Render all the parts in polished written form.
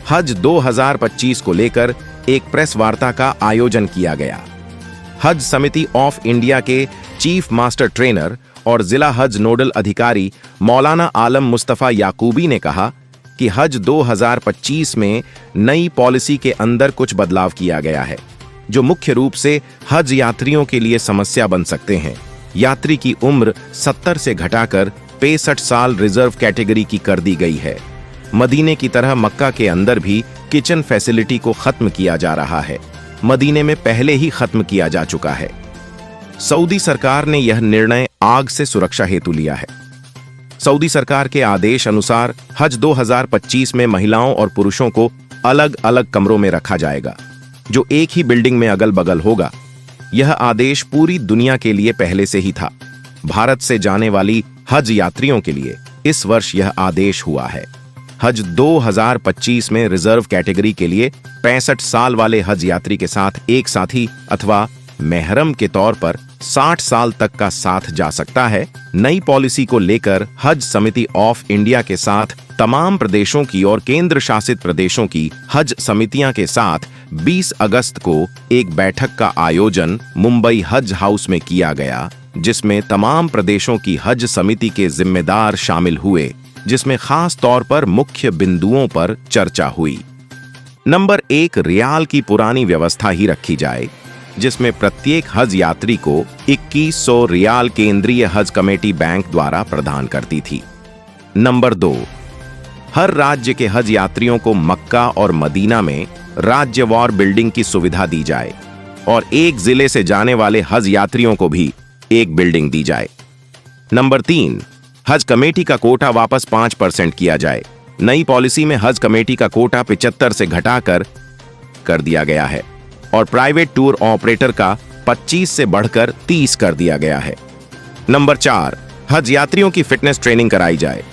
हज 2025 को लेकर एक प्रेस वार्ता का आयोजन किया गया। हज समिति ऑफ इंडिया के चीफ मास्टर ट्रेनर और जिला हज नोडल अधिकारी मौलाना आलम मुस्तफा याकूबी ने कहा कि हज 2025 में नई पॉलिसी के अंदर कुछ बदलाव किया गया है, जो मुख्य रूप से हज यात्रियों के लिए समस्या बन सकते हैं। यात्री की उम्र 70 से घटाकर 65 साल रिजर्व कैटेगरी की कर दी गई है। मदीने की तरह मक्का के अंदर भी किचन फैसिलिटी को खत्म किया जा रहा है। मदीने में पहले ही खत्म किया जा चुका है। सऊदी सरकार ने यह निर्णय आग से सुरक्षा हेतु लिया है। सऊदी सरकार के आदेश अनुसार हज 2025 में महिलाओं और पुरुषों को अलग अलग कमरों में रखा जाएगा, जो एक ही बिल्डिंग में अगल बगल होगा। यह आदेश पूरी दुनिया के लिए पहले से ही था। भारत से जाने वाली हज यात्रियों के लिए इस वर्ष यह आदेश हुआ है। हज 2025 में रिजर्व कैटेगरी के लिए 65 साल वाले हज यात्री के साथ एक साथी अथवा मेहरम के तौर पर 60 साल तक का साथ जा सकता है। नई पॉलिसी को लेकर हज समिति ऑफ इंडिया के साथ तमाम प्रदेशों की और केंद्र शासित प्रदेशों की हज समितियां के साथ 20 अगस्त को एक बैठक का आयोजन मुंबई हज हाउस में किया गया, जिसमें तमाम प्रदेशों की हज समिति के जिम्मेदार शामिल हुए, जिसमें खास तौर पर मुख्य बिंदुओं पर चर्चा हुई। नंबर 1, रियाल की पुरानी व्यवस्था ही रखी जाए, जिसमें प्रत्येक हज यात्री को 2100 रियाल केंद्रीय हज कमेटी बैंक द्वारा प्रदान करती थी। नंबर 2, हर राज्य के हज यात्रियों को मक्का और मदीना में राज्यवार बिल्डिंग की सुविधा दी जाए और एक जिले से जाने वाले हज यात्रियों को भी एक बिल्डिंग दी जाए। नंबर 3, हज कमेटी का कोटा वापस 5% किया जाए। नई पॉलिसी में हज कमेटी का कोटा 75 से घटाकर कर दिया गया है और प्राइवेट टूर ऑपरेटर का 25 से बढ़कर 30 कर दिया गया है। नंबर 4, हज यात्रियों की फिटनेस ट्रेनिंग कराई जाए।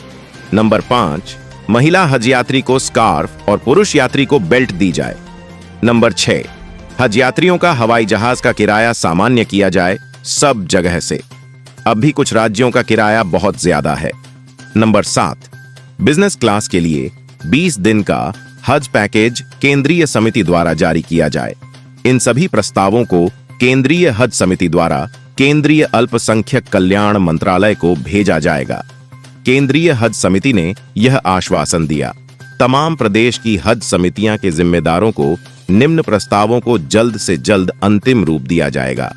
नंबर 5, महिला हज यात्री को स्कार्फ और पुरुष यात्री को बेल्ट दी जाए। नंबर 6, हज यात्रियों का हवाई जहाज का किराया सामान्य किया जाए सब जगह से। अब भी कुछ राज्यों का किराया बहुत ज्यादा है। नंबर 7, बिजनेस क्लास के लिए 20 दिन का हज पैकेज केंद्रीय समिति द्वारा जारी किया जाए। इन सभी प्रस्तावों को केंद्रीय हज समिति द्वारा केंद्रीय अल्पसंख्यक कल्याण मंत्रालय को भेजा जाएगा। केंद्रीय हज समिति ने यह आश्वासन दिया। तमाम प्रदेश की हज समितियां के जिम्मेदारों को निम्न प्रस्तावों को जल्द से जल्द अंतिम रूप दिया जाएगा।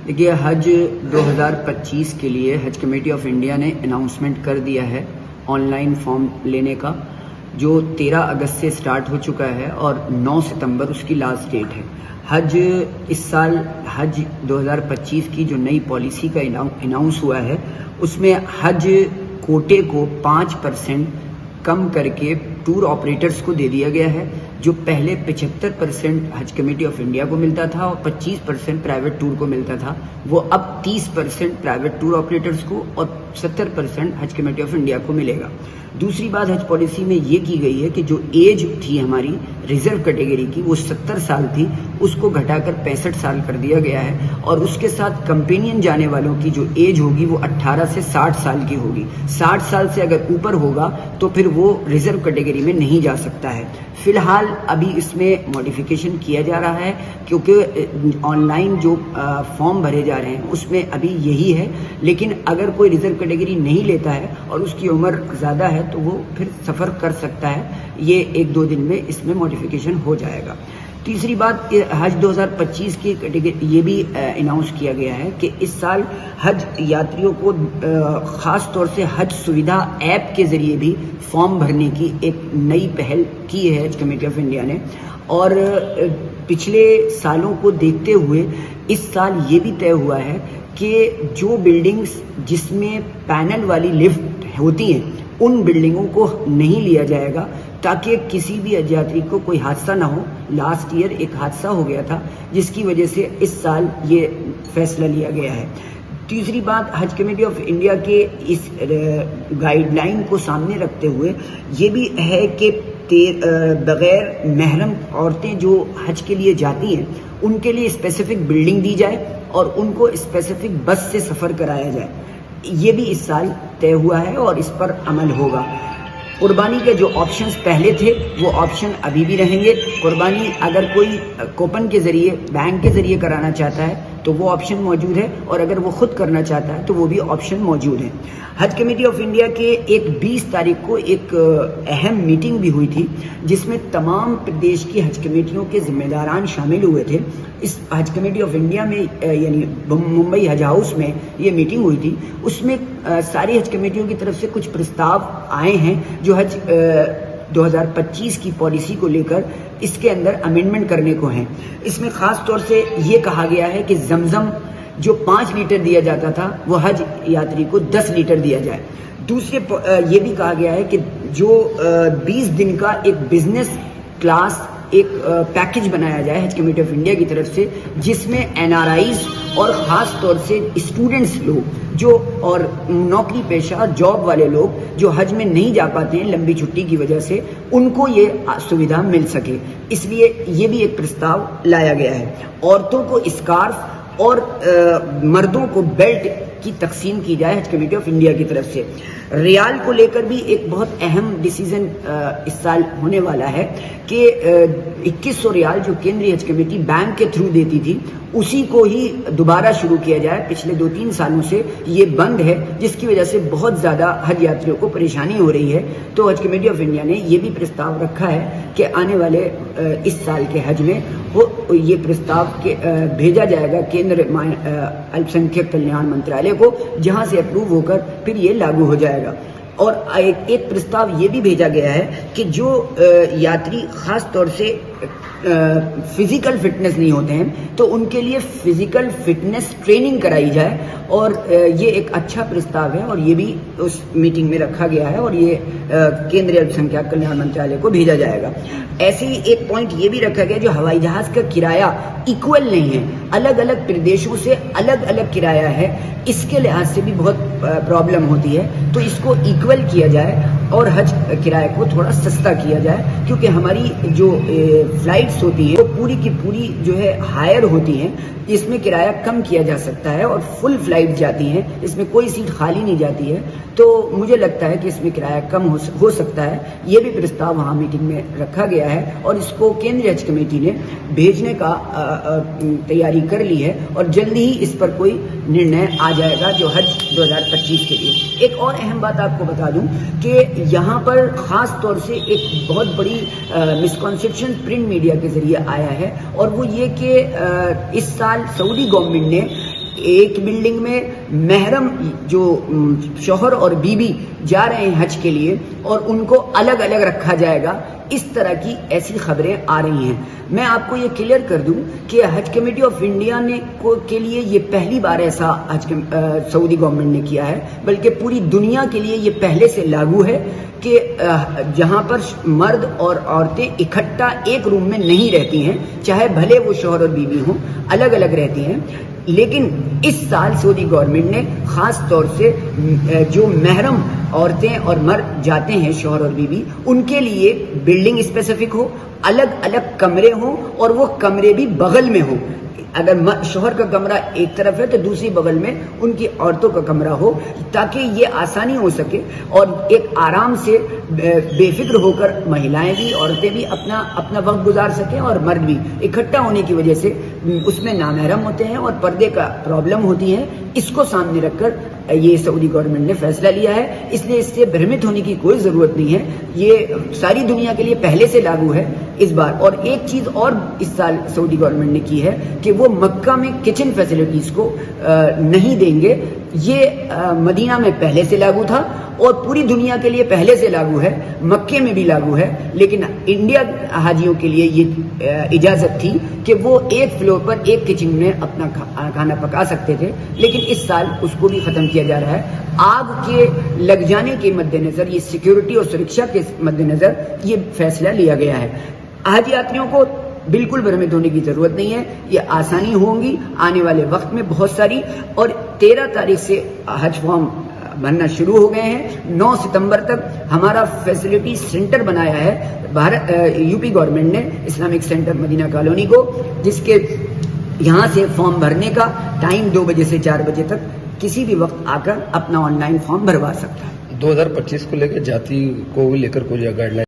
देखिए, हज 2025 के लिए हज कमेटी ऑफ इंडिया ने अनाउंसमेंट कर दिया है ऑनलाइन फॉर्म लेने का, जो 13 अगस्त से स्टार्ट हो चुका है और 9 सितंबर उसकी लास्ट डेट है। हज इस साल हज 2025 की जो नई पॉलिसी का अनाउंस हुआ है, उसमें हज कोटे को 5% कम करके टूर ऑपरेटर्स को दे दिया गया है। जो पहले 75% हज कमेटी ऑफ इंडिया को मिलता था और 25% प्राइवेट टूर को मिलता था, वो अब 30% प्राइवेट टूर ऑपरेटर्स को और 70% हज कमेटी ऑफ इंडिया को मिलेगा। दूसरी बात हज पॉलिसी में ये की गई है कि जो एज थी हमारी रिजर्व कैटेगरी की, वो 70 साल थी, उसको घटाकर 65 साल कर दिया गया है और उसके साथ कंपेनियन जाने वालों की जो एज होगी वो 18 से 60 साल की होगी। 60 साल से अगर ऊपर होगा तो फिर वो रिजर्व कैटेगरी में नहीं जा सकता है। फिलहाल अभी इसमें मॉडिफिकेशन किया जा रहा है, क्योंकि ऑनलाइन जो फॉर्म भरे जा रहे हैं उसमें अभी यही है, लेकिन अगर कोई रिजर्व कैटेगरी नहीं लेता है और उसकी उम्र ज़्यादा है तो वो फिर सफ़र कर सकता है। ये 1-2 दिन में इसमें मॉडिफिकेशन हो जाएगा। तीसरी बात, हज 2025 की कैटेगरी ये भी अनाउंस किया गया है कि इस साल हज यात्रियों को ख़ास तौर से हज सुविधा ऐप के ज़रिए भी फॉर्म भरने की एक नई पहल की है हज कमेटी ऑफ इंडिया ने। और पिछले सालों को देखते हुए इस साल ये भी तय हुआ है कि जो बिल्डिंग्स जिसमें पैनल वाली लिफ्ट होती हैं उन बिल्डिंगों को नहीं लिया जाएगा, ताकि किसी भी हज यात्री को कोई हादसा ना हो। लास्ट ईयर एक हादसा हो गया था, जिसकी वजह से इस साल ये फैसला लिया गया है। तीसरी बात, हज कमेटी ऑफ इंडिया के इस गाइडलाइन को सामने रखते हुए ये भी है कि बगैर महरम औरतें जो हज के लिए जाती हैं उनके लिए स्पेसिफिक बिल्डिंग दी जाए और उनको स्पेसिफिक बस से सफ़र कराया जाए। ये भी इस साल तय हुआ है और इस पर अमल होगा। कुर्बानी के जो ऑप्शंस पहले थे वो ऑप्शन अभी भी रहेंगे। कुर्बानी अगर कोई कूपन के ज़रिए, बैंक के ज़रिए कराना चाहता है तो वो ऑप्शन मौजूद है, और अगर वो खुद करना चाहता है तो वो भी ऑप्शन मौजूद है। हज कमेटी ऑफ इंडिया के एक 20 तारीख को एक अहम मीटिंग भी हुई थी जिसमें तमाम प्रदेश की हज कमेटियों के जिम्मेदारान शामिल हुए थे। इस हज कमेटी ऑफ इंडिया में यानी मुंबई हज हाउस में ये मीटिंग हुई थी। उसमें सारी हज कमेटियों की तरफ से कुछ प्रस्ताव आए हैं जो हज 2025 की पॉलिसी को लेकर इसके अंदर अमेंडमेंट करने को हैं। इसमें ख़ास तौर से ये कहा गया है कि जमजम जो 5 लीटर दिया जाता था वो हज यात्री को 10 लीटर दिया जाए। दूसरे ये भी कहा गया है कि जो 20 दिन का एक बिजनेस क्लास एक पैकेज बनाया जाए हज कमेटी ऑफ इंडिया की तरफ से, जिसमें एनआरआईज और ख़ास तौर से स्टूडेंट्स लोग जो और नौकरी पेशा जॉब वाले लोग जो हज में नहीं जा पाते हैं लंबी छुट्टी की वजह से, उनको ये सुविधा मिल सके। इसलिए ये भी एक प्रस्ताव लाया गया है। औरतों को स्कार्फ और मर्दों को बेल्ट की तकसीम की जाए हज कमेटी ऑफ इंडिया की तरफ से। रियाल को लेकर भी एक बहुत अहम डिसीजन इस साल होने वाला है कि 2100 रियाल जो केंद्रीय हज कमेटी बैंक के थ्रू देती थी उसी को ही दोबारा शुरू किया जाए। पिछले 2-3 सालों से ये बंद है, जिसकी वजह से बहुत ज़्यादा हज यात्रियों को परेशानी हो रही है। तो हज कमेटी ऑफ इंडिया ने ये भी प्रस्ताव रखा है कि आने वाले इस साल के हज में ये प्रस्ताव भेजा जाएगा केंद्र अल्पसंख्यक कल्याण मंत्रालय को, जहां से अप्रूव होकर फिर ये लागू हो जाएगा। और एक प्रस्ताव ये भी भेजा गया है कि जो यात्री खास तौर से फिजिकल फिटनेस नहीं होते हैं तो उनके लिए फिजिकल फिटनेस ट्रेनिंग कराई जाए, और ये एक अच्छा प्रस्ताव है और ये भी उस मीटिंग में रखा गया है और ये केंद्रीय अल्पसंख्यक कल्याण मंत्रालय को भेजा जाएगा। ऐसे ही एक पॉइंट ये भी रखा गया जो हवाई जहाज का किराया इक्वल नहीं है, अलग अलग प्रदेशों से अलग अलग किराया है, इसके लिहाज से भी बहुत प्रॉब्लम होती है। तो इसको इक्वल किया जाए और हज किराए को थोड़ा सस्ता किया जाए, क्योंकि हमारी जो फ्लाइट्स होती हैं वो पूरी की पूरी जो है हायर होती हैं, इसमें किराया कम किया जा सकता है और फुल फ्लाइट जाती हैं, इसमें कोई सीट खाली नहीं जाती है। तो मुझे लगता है कि इसमें किराया कम हो सकता है। ये भी प्रस्ताव वहाँ मीटिंग में रखा गया है और इसको केंद्रीय हज कमेटी ने भेजने का तैयारी कर ली है और जल्दी ही इस पर कोई निर्णय आ जाएगा जो हज 2025 के लिए। एक और अहम बात आपको बता दूं कि यहाँ पर ख़ास तौर से एक बहुत बड़ी मिसकॉन्सेप्शन प्रिंट मीडिया के जरिए आया है, और वो ये कि इस साल सऊदी गवर्नमेंट ने एक बिल्डिंग में महरम जो शौहर और बीवी जा रहे हैं हज के लिए और उनको अलग अलग रखा जाएगा, इस तरह की ऐसी खबरें आ रही हैं। मैं आपको ये क्लियर कर दूं कि हज कमेटी ऑफ इंडिया ने के लिए ये पहली बार ऐसा सऊदी गवर्नमेंट ने किया है, बल्कि पूरी दुनिया के लिए ये पहले से लागू है कि जहां पर मर्द और औरतें इकट्ठा एक रूम में नहीं रहती हैं, चाहे भले वो शौहर और बीवी हों, अलग अलग रहती हैं। लेकिन इस साल सऊदी गवर्नमेंट ने खास तौर से जो महरम औरतें और मर्द जाते हैं शौहर और बीवी, उनके लिए बिल्डिंग स्पेसिफिक हो, अलग अलग कमरे हों और वो कमरे भी बगल में हो। अगर शौहर का कमरा एक तरफ है तो दूसरी बगल में उनकी औरतों का कमरा हो, ताकि ये आसानी हो सके और एक आराम से बेफिक्र होकर महिलाएं भी औरतें भी अपना वक्त गुजार सकें और मर्द भी। इकट्ठा होने की वजह से उसमें नामहरम होते हैं और पर्दे का प्रॉब्लम होती है। इसको सामने रखकर ये सऊदी गवर्नमेंट ने फैसला लिया है, इसलिए इससे भ्रमित होने की कोई ज़रूरत नहीं है। ये सारी दुनिया के लिए पहले से लागू है इस बार। और एक चीज़ और इस साल सऊदी गवर्नमेंट ने की है कि वो मक्का में किचन फैसिलिटीज़ को नहीं देंगे। ये मदीना में पहले से लागू था और पूरी दुनिया के लिए पहले से लागू है, मक्के में भी लागू है, लेकिन इंडिया हाजियों के लिए ये इजाज़त थी कि वो एक फ्लोर पर एक किचन में अपना खाना पका सकते थे, लेकिन इस साल उसको भी ख़त्म किया जा रहा है। आग के लग जाने के मद्देनज़र, ये सिक्योरिटी और सुरक्षा के मद्देनज़र ये फैसला लिया गया है। हज यात्रियों को बिल्कुल भ्रमित होने की जरूरत नहीं है, ये आसानी होंगी आने वाले वक्त में बहुत सारी। और 13 तारीख से हज फॉर्म भरना शुरू हो गए हैं। 9 सितंबर तक हमारा फैसिलिटी सेंटर बनाया है भारत यूपी गवर्नमेंट ने, इस्लामिक सेंटर मदीना कॉलोनी को, जिसके यहाँ से फॉर्म भरने का टाइम 2 बजे से 4 बजे तक किसी भी वक्त आकर अपना ऑनलाइन फॉर्म भरवा सकता है। 2025 को लेकर जाति को लेकर कोई गाइडलाइन